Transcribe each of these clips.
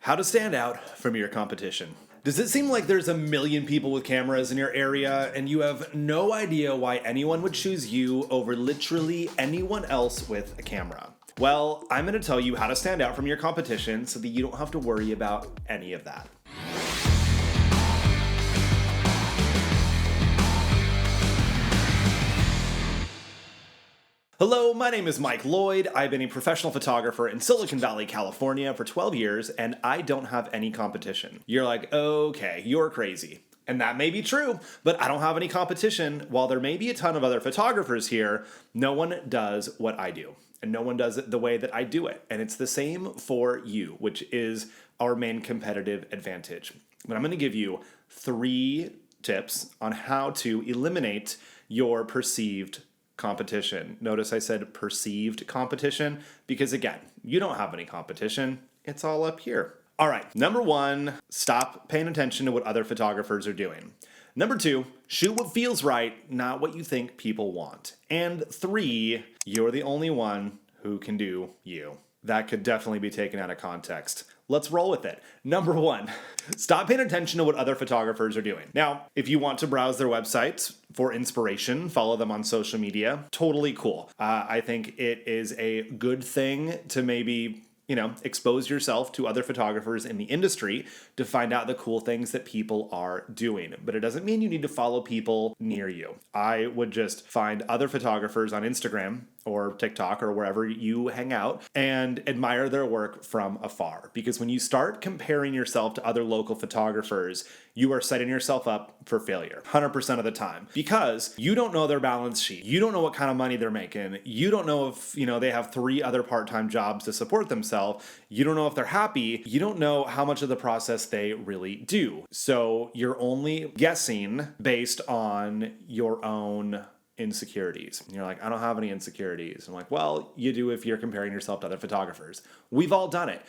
How to stand out from your competition. Does it seem like there's a million people with cameras in your area and you have no idea why anyone would choose you over literally anyone else with a camera? Well, I'm going to tell you how to stand out from your competition so that you don't have to worry about any of that. Hello, my name is Mike Lloyd. I've been a professional photographer in Silicon Valley, California for 12 years, and I don't have any competition. You're like, okay, you're crazy. And that may be true, but I don't have any competition. While there may be a ton of other photographers here, no one does what I do. And no one does it the way that I do it. And it's the same for you, which is our main competitive advantage. But I'm going to give you 3 tips on how to eliminate your perceived competition. Notice I said perceived competition because, again, you don't have any competition. It's all up here. All right, number 1, stop paying attention to what other photographers are doing. Number 2, shoot what feels right, not what you think people want. And 3, you're the only one who can do you. That could definitely be taken out of context. Let's roll with it. Number 1, stop paying attention to what other photographers are doing. Now, if you want to browse their websites for inspiration, follow them on social media, totally cool. I think it is a good thing to maybe expose yourself to other photographers in the industry to find out the cool things that people are doing. But it doesn't mean you need to follow people near you. I would just find other photographers on Instagram or TikTok or wherever you hang out and admire their work from afar. Because when you start comparing yourself to other local photographers, you are setting yourself up for failure 100% of the time because you don't know their balance sheet. You don't know what kind of money they're making. You don't know if, they have 3 other part-time jobs to support themselves. You don't know if they're happy. You don't know how much of the process they really do. So you're only guessing based on your own insecurities. And you're like, I don't have any insecurities. I'm like, well, you do if you're comparing yourself to other photographers. We've all done it.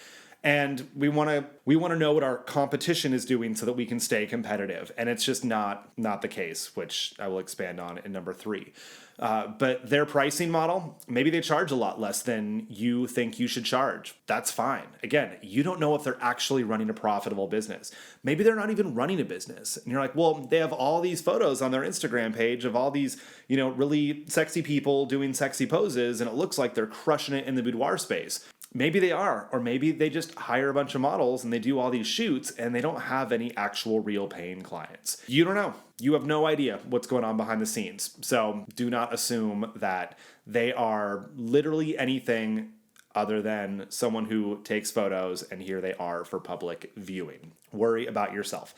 And we want to know what our competition is doing so that we can stay competitive. And it's just not the case, which I will expand on in number 3. But their pricing model, maybe they charge a lot less than you think you should charge. That's fine. Again, you don't know if they're actually running a profitable business. Maybe they're not even running a business. And you're like, well, they have all these photos on their Instagram page of all these, really sexy people doing sexy poses, and it looks like they're crushing it in the boudoir space. Maybe they are, or maybe they just hire a bunch of models and they do all these shoots and they don't have any actual real paying clients. You don't know. You have no idea what's going on behind the scenes. So do not assume that they are literally anything other than someone who takes photos and here they are for public viewing. Worry about yourself.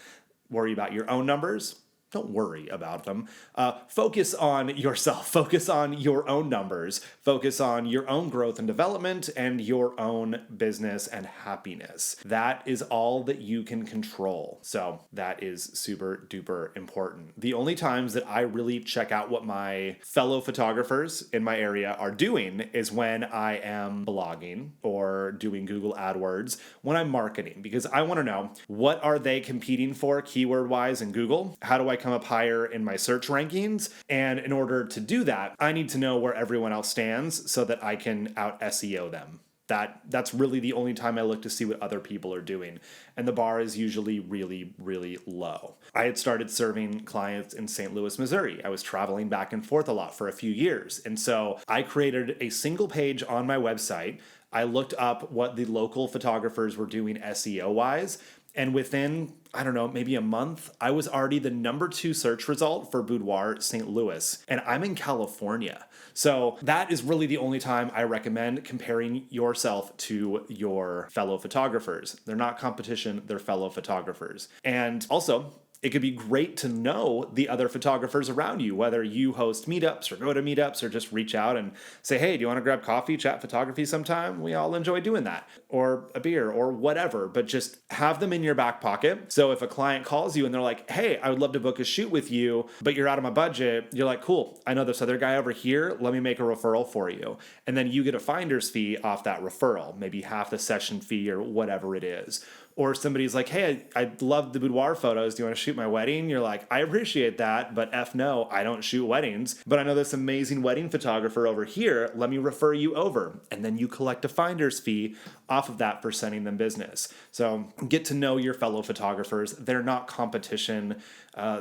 Worry about your own numbers. Don't worry about them. Focus on yourself. Focus on your own numbers. Focus on your own growth and development and your own business and happiness. That is all that you can control. So that is super duper important. The only times that I really check out what my fellow photographers in my area are doing is when I am blogging or doing Google AdWords, when I'm marketing, because I want to know what are they competing for keyword-wise in Google? How do I come up higher in my search rankings? And in order to do that, I need to know where everyone else stands so that I can out SEO them. That's really the only time I look to see what other people are doing. And the bar is usually really, really low. I had started serving clients in St. Louis, Missouri. I was traveling back and forth a lot for a few years. And so I created a single page on my website. I looked up what the local photographers were doing SEO-wise. And within, maybe a month, I was already the number 2 search result for boudoir St. Louis. And I'm in California. So that is really the only time I recommend comparing yourself to your fellow photographers. They're not competition, they're fellow photographers. And also, it could be great to know the other photographers around you, whether you host meetups or go to meetups or just reach out and say, hey, do you want to grab coffee, chat photography sometime? We all enjoy doing that. Or a beer or whatever, but just have them in your back pocket. So if a client calls you and they're like, hey, I would love to book a shoot with you, but you're out of my budget, you're like, cool, I know this other guy over here. Let me make a referral for you. And then you get a finder's fee off that referral, maybe half the session fee or whatever it is. Or somebody's like, hey, I love the boudoir photos. Do you want to shoot shoot my wedding. You're like, I appreciate that, but F no, I don't shoot weddings. But I know this amazing wedding photographer over here. Let me refer you over. And then you collect a finder's fee off of that for sending them business. So get to know your fellow photographers. They're not competition.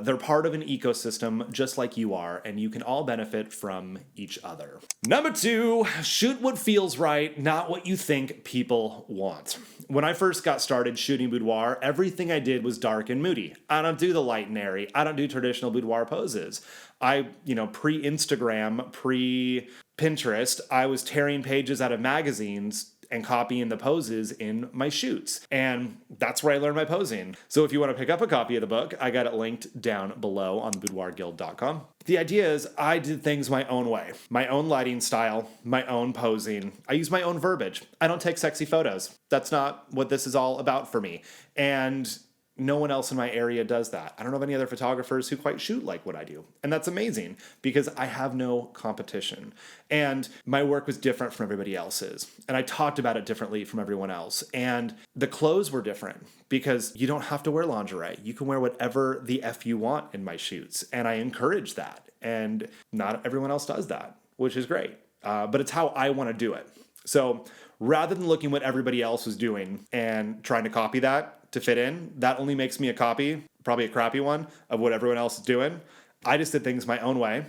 They're part of an ecosystem just like you are, and you can all benefit from each other. Number 2, shoot what feels right, not what you think people want. When I first got started shooting boudoir, everything I did was dark and moody. I don't do the light and airy. I don't do traditional boudoir poses. Pre-Instagram, pre-Pinterest, I was tearing pages out of magazines and copying the poses in my shoots. And that's where I learned my posing. So if you want to pick up a copy of the book, I got it linked down below on boudoirguild.com. The idea is I did things my own way, my own lighting style, my own posing. I use my own verbiage. I don't take sexy photos. That's not what this is all about for me. And no one else in my area does that. I don't know of any other photographers who quite shoot like what I do. And that's amazing because I have no competition. And my work was different from everybody else's. And I talked about it differently from everyone else. And the clothes were different because you don't have to wear lingerie. You can wear whatever the F you want in my shoots. And I encourage that. And not everyone else does that, which is great. But it's how I want to do it. So rather than looking what everybody else was doing and trying to copy that, to fit in, that only makes me a copy, probably a crappy one, of what everyone else is doing. I just did things my own way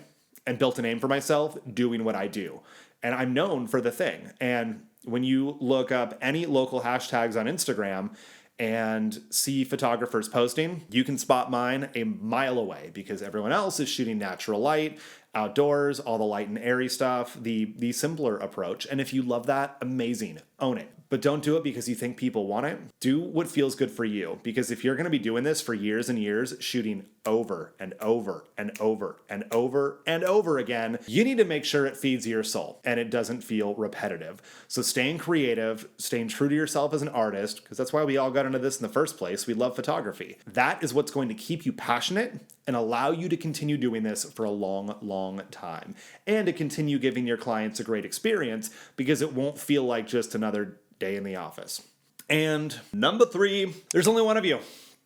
and built a name for myself doing what I do. And I'm known for the thing. And when you look up any local hashtags on Instagram and see photographers posting, you can spot mine a mile away because everyone else is shooting natural light, outdoors, all the light and airy stuff, the simpler approach. And if you love that, amazing, own it. But don't do it because you think people want it. Do what feels good for you. Because if you're going to be doing this for years and years, shooting over and over and over and over and over again, you need to make sure it feeds your soul and it doesn't feel repetitive. So staying creative, staying true to yourself as an artist, because that's why we all got into this in the first place. We love photography. That is what's going to keep you passionate and allow you to continue doing this for a long, long time. And to continue giving your clients a great experience because it won't feel like just another day in the office. And number 3, there's only one of you.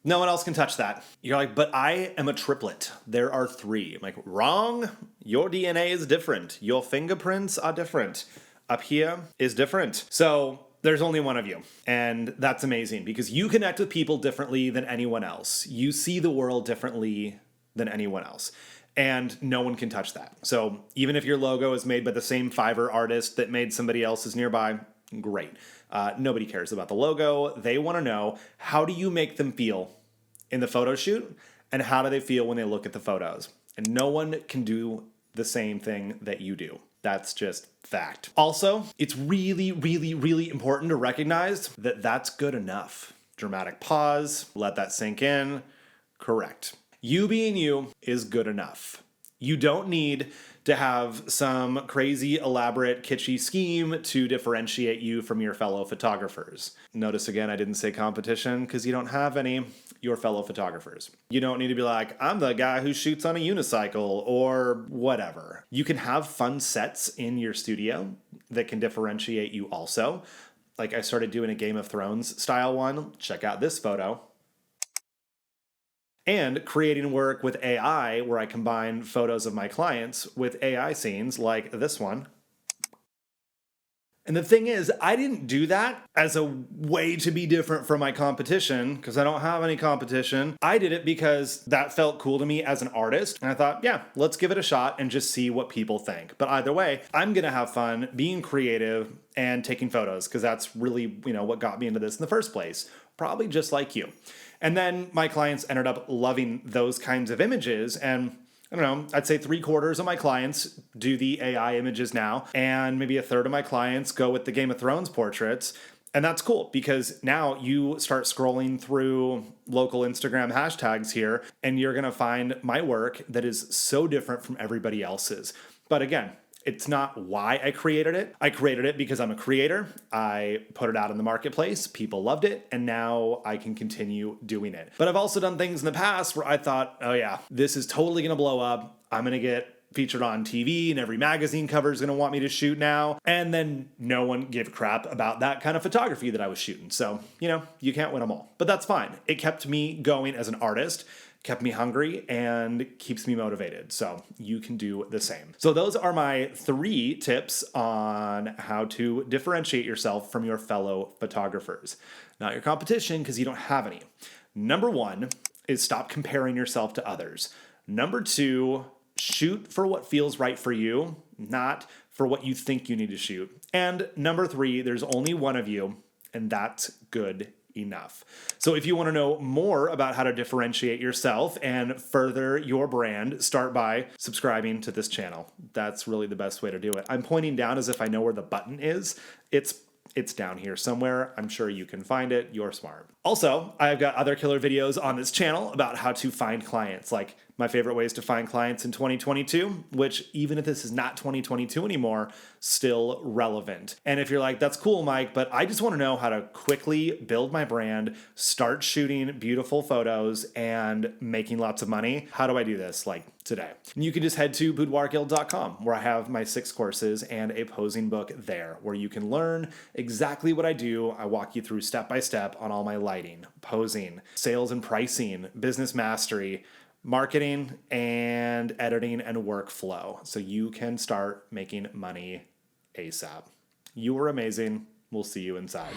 No one else can touch that. You're like, but I am a triplet. There are 3. I'm like, wrong. Your DNA is different. Your fingerprints are different. Up here is different. So there's only one of you. And that's amazing because you connect with people differently than anyone else. You see the world differently than anyone else. And no one can touch that. So even if your logo is made by the same Fiverr artist that made somebody else's nearby, great. Nobody cares about the logo. They want to know, how do you make them feel in the photo shoot? And how do they feel when they look at the photos? And no one can do the same thing that you do. That's just fact. Also, it's really, really, really important to recognize that that's good enough. Dramatic pause, let that sink in. Correct. You being you is good enough. You don't need to have some crazy, elaborate, kitschy scheme to differentiate you from your fellow photographers. Notice again, I didn't say competition because you don't have any. Your fellow photographers. You don't need to be like, I'm the guy who shoots on a unicycle or whatever. You can have fun sets in your studio that can differentiate you also. Like I started doing a Game of Thrones style one. Check out this photo. And creating work with AI where I combine photos of my clients with AI scenes like this one. And the thing is, I didn't do that as a way to be different from my competition because I don't have any competition. I did it because that felt cool to me as an artist. And I thought, yeah, let's give it a shot and just see what people think. But either way, I'm going to have fun being creative and taking photos because that's really, what got me into this in the first place. Probably just like you. And then my clients ended up loving those kinds of images. And I don't know, I'd say 3/4 of my clients do the AI images now, and maybe 1/3 of my clients go with the Game of Thrones portraits. And that's cool because now you start scrolling through local Instagram hashtags here, and you're going to find my work that is so different from everybody else's. But again, it's not why I created it. I created it because I'm a creator. I put it out in the marketplace. People loved it. And now I can continue doing it. But I've also done things in the past where I thought, oh yeah, this is totally going to blow up. I'm going to get featured on TV and every magazine cover is going to want me to shoot now. And then no one gave a crap about that kind of photography that I was shooting. So, you can't win them all. But that's fine. It kept me going as an artist, kept me hungry, and keeps me motivated. So you can do the same. So those are my 3 tips on how to differentiate yourself from your fellow photographers. Not your competition, because you don't have any. Number 1 is stop comparing yourself to others. Number 2, shoot for what feels right for you, not for what you think you need to shoot. And number 3, there's only one of you, and that's good enough. So if you want to know more about how to differentiate yourself and further your brand, start by subscribing to this channel. That's really the best way to do it. I'm pointing down as if I know where the button is. It's down here somewhere. I'm sure you can find it. You're smart. Also, I've got other killer videos on this channel about how to find clients, like my favorite ways to find clients in 2022, which even if this is not 2022 anymore, still relevant. And if you're like, that's cool, Mike, but I just want to know how to quickly build my brand, start shooting beautiful photos and making lots of money, how do I do this? Like today. And you can just head to boudoirguild.com, where I have my 6 courses and a posing book there, where you can learn exactly what I do. I walk you through step by step on all my lighting, posing, sales and pricing, business mastery, marketing, and editing and workflow, so you can start making money ASAP. You are amazing. We'll see you inside.